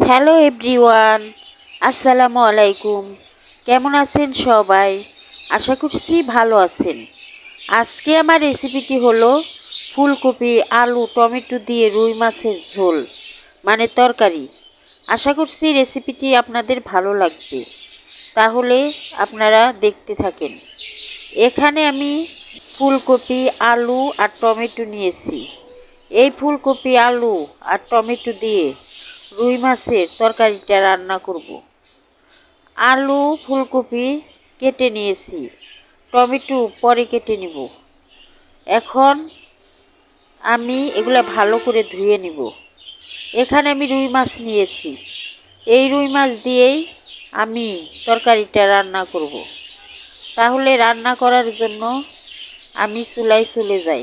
Hello everyone, আসসালামু আলাইকুম। কেমন আছেন সবাই? আশা করছি ভালো আছেন। আজকে আমার রেসিপিটি হলো ফুলকপি, আলু, টমেটো দিয়ে রুই মাছের ঝোল মানে তরকারি। আশা করছি রেসিপিটি আপনাদের ভালো লাগবে। তাহলে আপনারা দেখতে থাকেন। এখানে আমি ফুলকপি, আলু আর টমেটো নিয়েছি। এই ফুলকপি, আলু আর টমেটো দিয়ে রুই মাছের তরকারিটা রান্না করব। আলু, ফুলকপি কেটে নিয়েছি, টমেটো পরে কেটে নিব। এখন আমি এগুলো ভালো করে ধুয়ে নিব। এখানে আমি রুই মাছ নিয়েছি। এই রুই মাছ দিয়েই আমি তরকারিটা রান্না করব। তাহলে রান্না করার জন্য আমি চুলায় চলে যাই।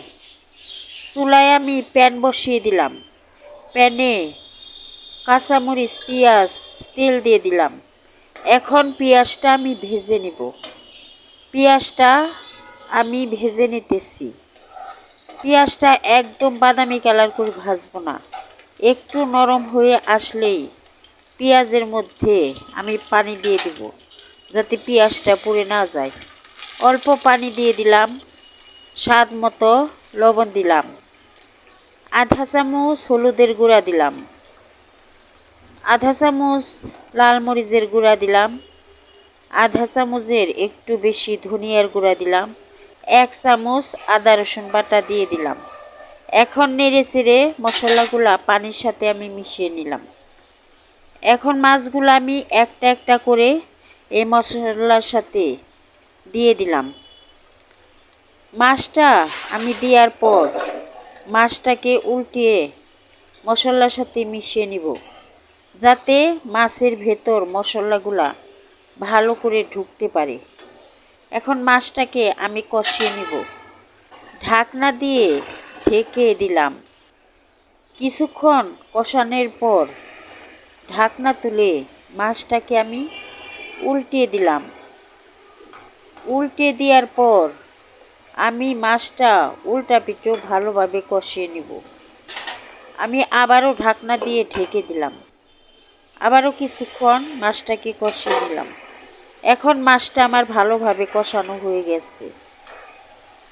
চুলায় আমি প্যান বসিয়ে দিলাম। প্যানে কাঁচামরিচ, পেঁয়াজ, তেল দিয়ে দিলাম। এখন পেঁয়াজটা আমি ভেজে নিব। পেঁয়াজটা আমি ভেজে নিতেছি। পেঁয়াজটা একদম বাদামি কালার করে ভাজবো না, একটু নরম হয়ে আসলেই পেঁয়াজের মধ্যে আমি পানি দিয়ে দেব, যাতে পেঁয়াজটা পুড়ে না যায়। অল্প পানি দিয়ে দিলাম, স্বাদ মতো লবণ দিলাম, আধা চামচ হলুদের গুঁড়া দিলাম, আধা চামচ লাল মরিচের গুঁড়া দিলাম, আধা চামচের একটু বেশি ধনিয়ার গুঁড়া দিলাম, 1 চামচ আদা রসুন বাটা দিয়ে দিলাম। এখন নেড়ে চেড়ে মশলাগুলা পানির সাথে আমি মিশিয়ে নিলাম। এখন মাছগুলো আমি একটা একটা করে এই মশলার সাথে দিয়ে দিলাম। মাছটা আমি দেওয়ার পর মাছটাকে উল্টিয়ে মশলার সাথে মিশিয়ে নিব, যাতে মাছের ভেতর মশলাগুলা ভালো করে ঢুকতে পারে। এখন মাছটাকে আমি কষিয়ে নিব। ঢাকনা দিয়ে ঢেকে দিলাম। কিছুক্ষণ কষানোর পর ঢাকনা তুলে মাছটাকে আমি উল্টিয়ে দিলাম। উল্টে দেওয়ার পর আমি মাছটা উল্টা পিঠো ভালোভাবে কষিয়ে নিব। আমি আবারও ঢাকনা দিয়ে ঢেকে দিলাম। আবারও কিছুক্ষণ মাছটাকে কষিয়ে নিলাম। এখন মাছটা আমার ভালোভাবে কষানো হয়ে গেছে।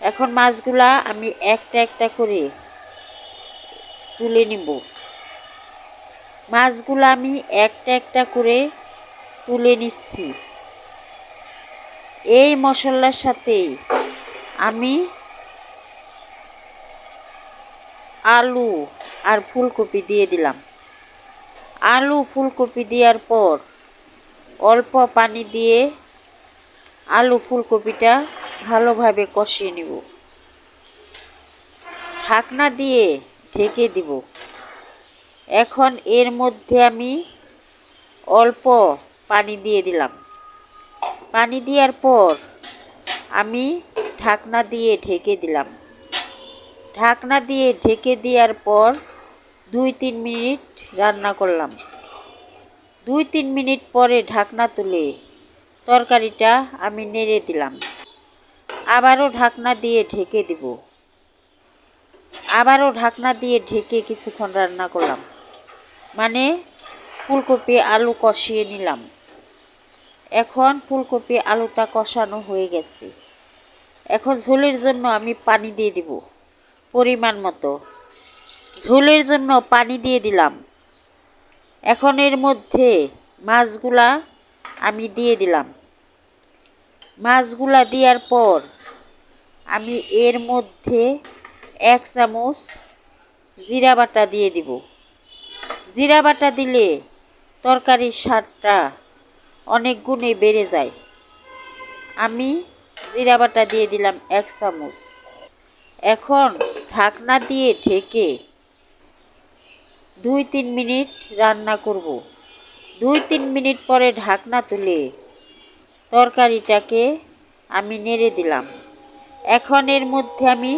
এখন মাছগুলা আমি একটা একটা করে তুলে নিব। মাছগুলা আমি একটা একটা করে তুলে নিচ্ছি। এই মশলার সাথে আমি আলু আর ফুলকপি দিয়ে দিলাম। আলু ফুলকপি দেওয়ার পর অল্প পানি দিয়ে আলু ফুলকপিটা ভালোভাবে কষিয়ে নিব। ঢাকনা দিয়ে ঢেকে দিব। এখন এর মধ্যে আমি অল্প পানি দিয়ে দিলাম। পানি দেওয়ার পর আমি ঢাকনা দিয়ে ঢেকে দিলাম। ঢাকনা দিয়ে ঢেকে দেওয়ার পর 2-3 মিনিট রান্না করলাম। 2-3 মিনিট পরে ঢাকনা তুলে তরকারিটা আমি নেড়ে দিলাম। আবারও ঢাকনা দিয়ে ঢেকে দিব। আবারও ঢাকনা দিয়ে ঢেকে কিছুক্ষণ রান্না করলাম, মানে ফুলকপি আলু কষিয়ে নিলাম। এখন ফুলকপি আলুটা কষানো হয়ে গেছে। এখন ঝোলের জন্য আমি পানি দিয়ে দিব পরিমাণ মতো। ঝোলের জন্য পানি দিয়ে দিলাম। এখন এর মধ্যে মাছগুলা আমি দিয়ে দিলাম। মাছগুলা দেওয়ার পর আমি এর মধ্যে 1 চামচ জিরা বাটা দিয়ে দিব। জিরা বাটা দিলে তরকারির স্বাদটা অনেক গুণে বেড়ে যায়। আমি জিরা বাটা দিয়ে দিলাম 1 চামচ। এখন ঢাকনা দিয়ে ঢেকে 2-3 মিনিট রান্না করব। 2-3 মিনিট পরে ঢাকনা তুলে তরকারিটাকে আমি নেড়ে দিলাম। এখন এর মধ্যে আমি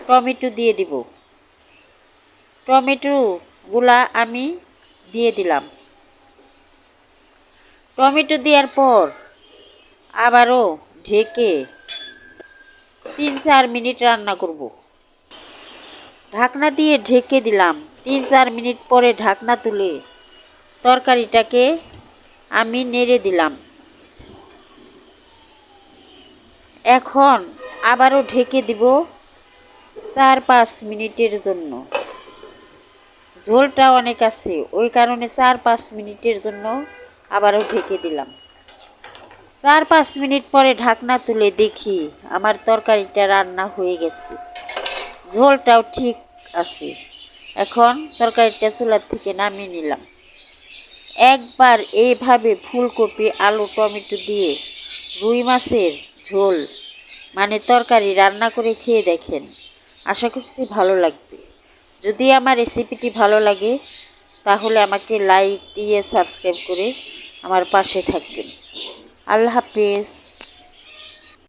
টমেটো দিয়ে দিব। টমেটোগুলা আমি দিয়ে দিলাম। টমেটো দেওয়ার পর আবারও ঢেকে 3-4 মিনিট রান্না করব। ঢাকনা দিয়ে ঢেকে দিলাম। 3-4 মিনিট পরে ঢাকনা তুলে তরকারিটাকে আমি নেড়ে দিলাম। এখন আবারও ঢেকে দিব 4-5 মিনিটের জন্য। ঝোলটা অনেক আছে, ওই কারণে 4-5 মিনিটের জন্য আবারও ঢেকে দিলাম। 4-5 মিনিট পরে ঢাকনা তুলে দেখি আমার তরকারিটা রান্না হয়ে গেছে, ঝোলটাও ঠিক আছে। এখন তরকারিটা চুলার থেকে নামিয়ে নিলাম। একবার এইভাবে ফুলকপি, আলু, টমেটো দিয়ে রুই মাছের ঝোল মানে তরকারি রান্না করে খেয়ে দেখেন, আশা করছি ভালো লাগবে। যদি আমার রেসিপিটি ভালো লাগে তাহলে আমাকে লাইক দিয়ে সাবস্ক্রাইব করে আমার পাশে থাকবেন। আল্লাহ হাফেজ।